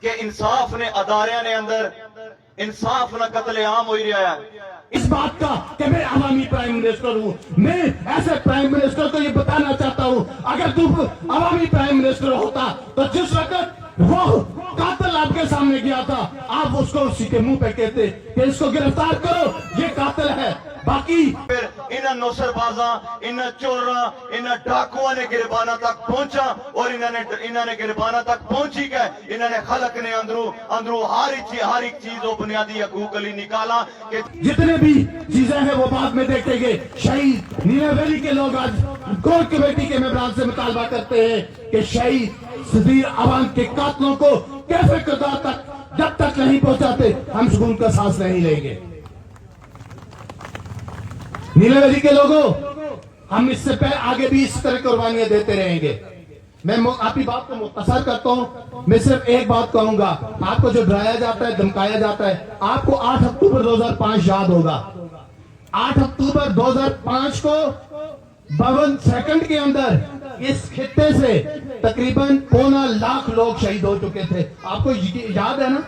کہ انصاف نے ادارے نے اندر انصاف نہ قتل عام ہو ہی رہا ہے. اس بات کا کہ میں عوامی پرائم منسٹر ہوں. میں ایسے پرائم منسٹر کو یہ بتانا چاہتا ہوں اگر تم عوامی پرائم منسٹر ہوتا تو جس وقت وہ قاتل آپ کے سامنے گیا تھا آپ اس کو اسی کے منہ پہ کہتے کہ اس کو گرفتار کرو یہ قاتل ہے. باقی پھر انہاں نوسر بازاں انہاں چوراں انہاں ڈاکواں نے گریبانہ تک پہنچا اور انہاں نے گریبانہ تک پہنچی گئے. انہوں نے خلق نے اندروں ہر ایک چیز وہ بنیادی حقوق علی نکالا کہ جتنے بھی چیزیں ہیں وہ بعد میں دیکھیں گے. شہید نینا ویلی کے لوگ آج کور کمیٹی کے ممبران سے مطالبہ کرتے ہیں کہ شہید صدیر عوام کے قاتلوں کو کیفے قضا تک جب تک نہیں پہنچاتے ہم سکون کا سانس نہیں لیں گے. نینا ویلی کے لوگوں ہم اس سے پہلے آگے بھی اس طرح قربانیاں دیتے رہیں گے. میں آپ کی بات کو مختصر کرتا ہوں. میں صرف ایک بات کہوں گا, آپ کو جو ڈرایا جاتا ہے دھمکایا جاتا ہے, آپ کو 8 اکتوبر 2005 یاد ہوگا. 8 اکتوبر 2005 کو 52 سیکنڈ کے اندر اس خطے سے تقریباً 1.25 لاکھ لوگ شہید ہو چکے تھے. آپ کو یاد ہے نا؟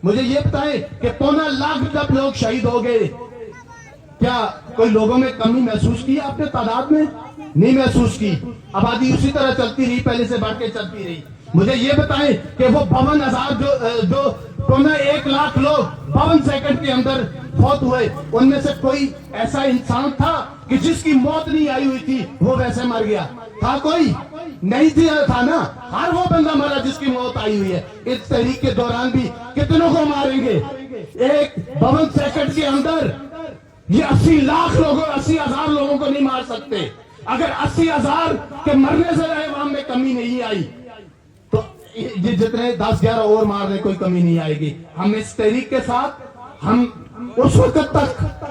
مجھے یہ بتائیں کہ 1.25 لاکھ جب لوگ شہید ہو گئے کیا کوئی لوگوں میں کمی محسوس کی آپ نے تعداد میں؟ نہیں محسوس کی. آبادی اسی طرح چلتی رہی, پہلے سے بڑھ کے چلتی رہی. مجھے یہ بتائیں کہ وہ 52,000 جو 1 لاکھ لوگ 52 سیکنڈ کے اندر فوت ہوئے, ان میں سے کوئی ایسا انسان تھا کہ جس کی موت نہیں آئی ہوئی تھی وہ ویسے مر گیا تھا؟ کوئی نہیں تھا نا. ہر وہ بندہ مرا جس کی موت آئی ہوئی ہے. اس تحریک کے دوران بھی کتنوں کو ماریں گے؟ 52 سیکنڈ کے اندر یہ 80 لاکھ لوگوں 80,000 لوگوں کو نہیں مار سکتے. اگر 80,000 کے مرنے سے عوام میں کمی نہیں آئی تو یہ جتنے 10-11 اور مارنے کوئی کمی نہیں آئے گی. ہم اس تحریک کے ساتھ ہم اس وقت تک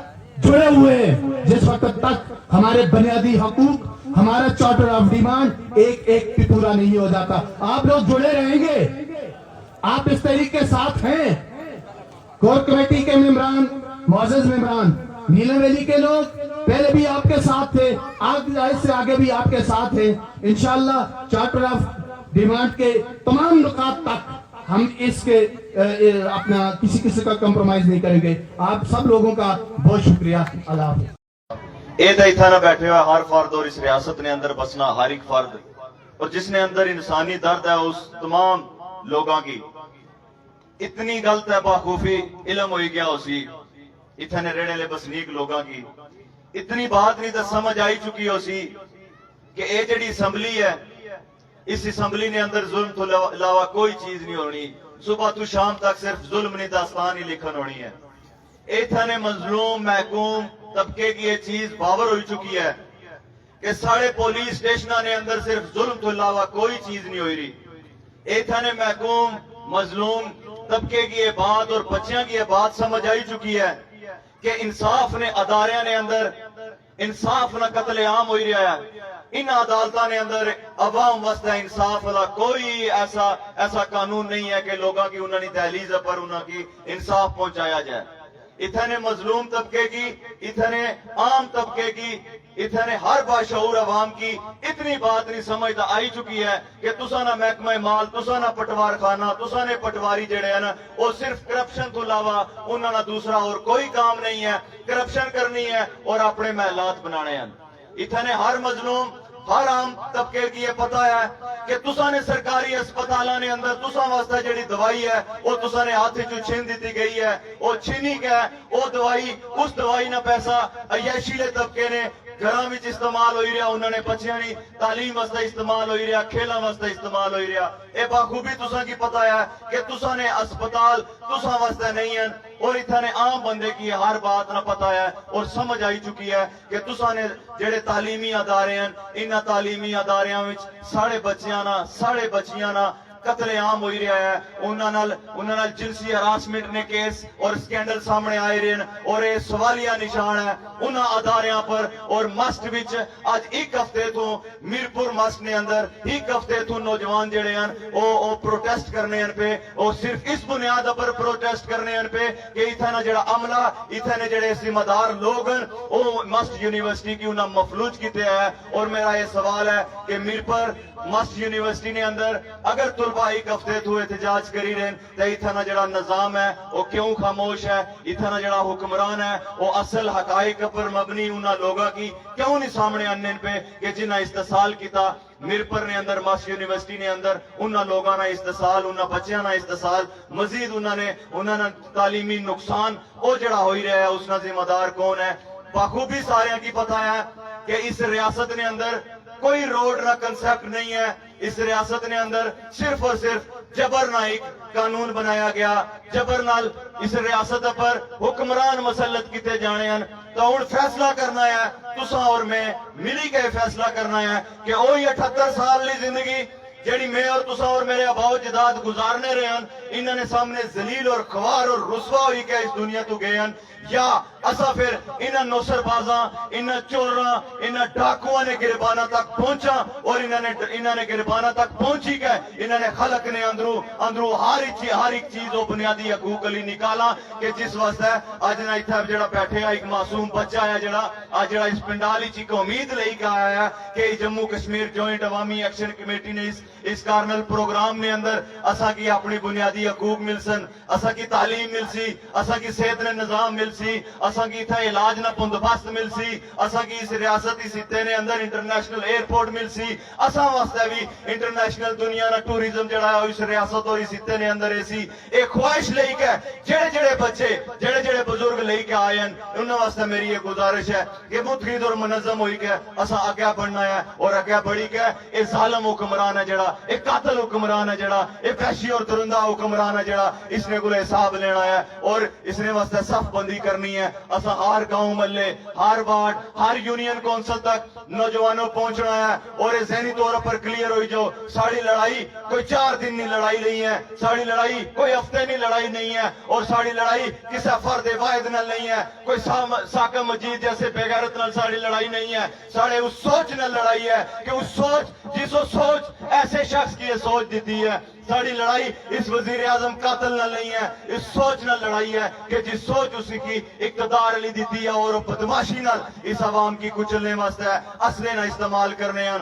جڑے ہوئے ہیں جس وقت تک ہمارے بنیادی حقوق, ہمارا چارٹر آف ڈیمانڈ ایک بھی پورا نہیں ہو جاتا. آپ لوگ جڑے رہیں گے, آپ اس تحریک کے ساتھ ہیں. کور کمیٹی کے ممبران, معزز ممبران, نینا ویلی کے لوگ پہلے بھی آپ کے ساتھ تھے, آج سے آگے بھی آپ کے ساتھ ہیں. انشاءاللہ چارٹر آف ڈیمانڈ کے تمام نکات تک ہم اس کے اپنا کسی کا کمپرومائز نہیں کریں گے. آپ سب لوگوں کا بہت شکریہ. اللہ حافظ. اے دا اتھا نہ بیٹھے ہوا ہر فرد اور اس ریاست نے اندر بسنا ہر ایک فرد اور جس نے اندر انسانی درد ہے اس تمام لوگوں کی اتنی غلط ہے باخوفی علم ہوئی گیا اسی اتھا نے ریڑے لے بسنیک لوگوں کی اتنی بات نہیں تو سمجھ آئی چکی ہو سی کہ اے جڑی اسمبلی ہے اس اسمبلی نے اندر ظلم تو علاوہ کوئی چیز نہیں ہونی. صبح تو شام تک صرف ظلم نہیں داستان ہی لکھن ہونی ہے. ایتھا نے مظلوم محکوم طبقے کی یہ چیز باور ہوئی چکی ہے کہ ساڑھے پولیس اسٹیشنہ نے اندر صرف ظلم تو علاوہ کوئی چیز نہیں ہوئی رہی. ایتھا نے محکوم مظلوم طبقے کی یہ بات اور بچیاں کی یہ بات سمجھ آئی چکی ہے کہ انصاف نے ادارے نے اندر انصاف نہ قتل عام ہوئی رہا ہے. ان عدالتہ نے اندر عوام واسطہ انصاف والا کوئی ایسا قانون نہیں ہے کہ لوگوں کی انہوں نے دہلیز پر انہوں کی انصاف پہنچایا جائے. اتنے مظلوم طبقے کی, اتنے عام طبقے کی, اتنے ہر باشعور عوام کی اتنی بات نہیں سمجھ آئی چکی ہے کہ تسا نہ محکمہ مال, تسا نہ پٹوار خانہ, تسا نے پٹواری جڑے ہیں نا وہ صرف کرپشن تو علاوہ انہوں نے دوسرا اور کوئی کام نہیں ہے. کرپشن کرنی ہے اور اپنے محلات بنانے ہیں. اتنے ہر مظلوم ہر عام طبقے کی یہ پتہ ہے کہ تسا نے سرکاری اسپتالہ نے اندر تسا واسطہ جڑی دوائی ہے وہ تسا نے ہاتھ چو چھین دیتی گئی ہے, وہ چھینی گیا ہے. وہ دوائی اس دوائی نہ پیسہ عیاشیلے طبقے نے گھراں وچ استعمال ہوئی رہا, انہوں نے بچیاں نہیں تعلیم واسطہ استعمال ہوئی رہا, کھیلاں واسطہ استعمال ہوئی رہا. اے باخوبی تسا کی پتہ ہے کہ تسا نے اسپتال تسا واسطہ نہیں ہیں اور اتنے عام بندے کی ہر بات نہ پتہ ہے اور سمجھ آئی چکی ہے کہ تسا نے جڑے تعلیمی ادارے ہیں انہاں تعلیمی اداریاں وچ ساڑھے بچیاں نہ قتل عام ہوئی رہا ہے. انہاں نال جنسی ہراسمنٹ نے کیس اور سکینڈل سامنے آئے رہے ہیں اور یہ سوالیہ نشان ہے انہاں اداریاں پر. اور مسٹ وچ آج ایک ہفتے تو میرپور مسٹ نے اندر ایک ہفتے تو نوجوان جڑے ہیں وہ پروٹیسٹ کرنے ہیں پہ, وہ صرف اس بنیاد پر پروٹیسٹ کرنے ہیں پہ کہ اتنا جڑا عملہ اتنے جڑے ذمہ دار لوگ ہیں وہ مسٹ یونیورسٹی کی انہاں مفلوج کیتے ہیں. اور میرا یہ سوال ہے کہ میرپور مسٹ یونیورسٹی نے اندر اگر طلبہ ایک ہفتے تو احتجاج کری رہے ہیں تے اتنا جڑا نظام ہے وہ کیوں خاموش ہے، اتنا جڑا حکمران ہے وہ اصل حقائق پر مبنی انہاں لوگاں کی کیوں نہیں سامنے آنے پہ کہ جنہاں استحصال کیتا میرپر نے اندر ماسک یونیورسٹی نے اندر انہاں لوگاں نے استحصال، انہاں بچیاں نے استحصال، مزید انہاں نے تعلیمی نقصان او جڑا ہوئی رہا ہے اس کا ذمہ دار کون ہے؟ بخوبی سارے کی پتہ ہے کہ اس ریاست نے اندر کوئی روڈ نہ کنسپٹ نہیں ہے، اس ریاست نے اندر صرف اور صرف جبر نہ ایک قانون بنایا گیا، جبر نال اس ریاست پر حکمران مسلط کیتے جانے ہیں۔ تو ہن فیصلہ کرنا ہے تساں اور میں ملی کے فیصلہ کرنا ہے کہ وہی 78 سال لی زندگی جیڑی میں اور تساں اور میرے آباؤ جداد گزارنے رہے ہیں، انہوں نے سامنے ذلیل اور خوار اور رسوا ہوئی کہ اس دنیا تو گئے ہیں، یا اسا پھر انہاں نوسر بازاں، انہاں چوراں، انہاں ڈاکواں نے گربانہ تک پہنچا اور انہوں نے گربانہ تک پہنچی کہ انہوں نے خلق نے اندروں ہر ایک چیز وہ بنیادی حقوق علی نکالا کہ جس واسطے آج نہ اتھا جڑا بیٹھے ایک معصوم بچہ ہے جڑا اس پنڈالی چی کو امید لئی کا آیا ہے کہ جموں کشمیر جوائنٹ عوامی ایکشن کمیٹی نے اس کارنل پروگرام نے اندر اسا کی اپنی بنیادی حقوق مل سن، اسا کی تعلیم مل سی، اسا کی صحت نے نظام مل سی، اسا کی اتھا علاج نہ بندوبست مل سی، اسا کی اس ریاستی سطح نے اندر انٹرنیشنل ایئرپورٹ مل سی، اسا واسطے بھی انٹرنیشنل دنیا نہ ٹوریزم جڑا ہے اس ریاست اور اس سطح نے اندر ایسی ایک خواہش لئی کے جڑے بچے جڑے بزرگ لئی کے آئے ہیں انہوں واسطے میری یہ گزارش ہے کہ متحد اور منظم ہوئی کے اسا آگے بڑھنا ہے اور آگے بڑھی کے ایک ظالم حکمران ہے جڑا، ایک قاتل حکمران ہے جڑا، ایک وحشی اور درندہ حکمران ہے جڑا، اس نے کوئی حساب لینا ہے اور اس نے واسطے صف بندی کرنی ہے۔ اسا ہر گاؤں محلے، ہر وارڈ، ہر یونین کونسل تک نوجوانوں پہنچنا ہے اور یہ ذہنی طور پر کلیئر ہوئی جو ساڑی لڑائی کوئی 4 دن نہیں لڑائی نہیں ہے، ساڑی لڑائی کوئی ہفتے نہیں لڑائی نہیں ہے اور ساڑی لڑائی کسی فرد واحد نال نہیں ہے، کوئی ساکہ مجید جیسے بے غیرت نال ساڑی لڑائی نہیں ہے، ساڑے اس سوچ نال لڑائی ہے کہ اس سوچ جس سوچ ایسے شخص کی یہ سوچ دیتی ہے۔ ساڑی لڑائی اس وزیر اعظم قاتل نہ نہیں ہے، اس سوچ نہ لڑائی ہے کہ جس سوچ اس کی اقتدار علی دیتی ہے اور بدماشی نہ اس عوام کی کچلنے واسطے اسلحے نہ استعمال کرنے ہیں۔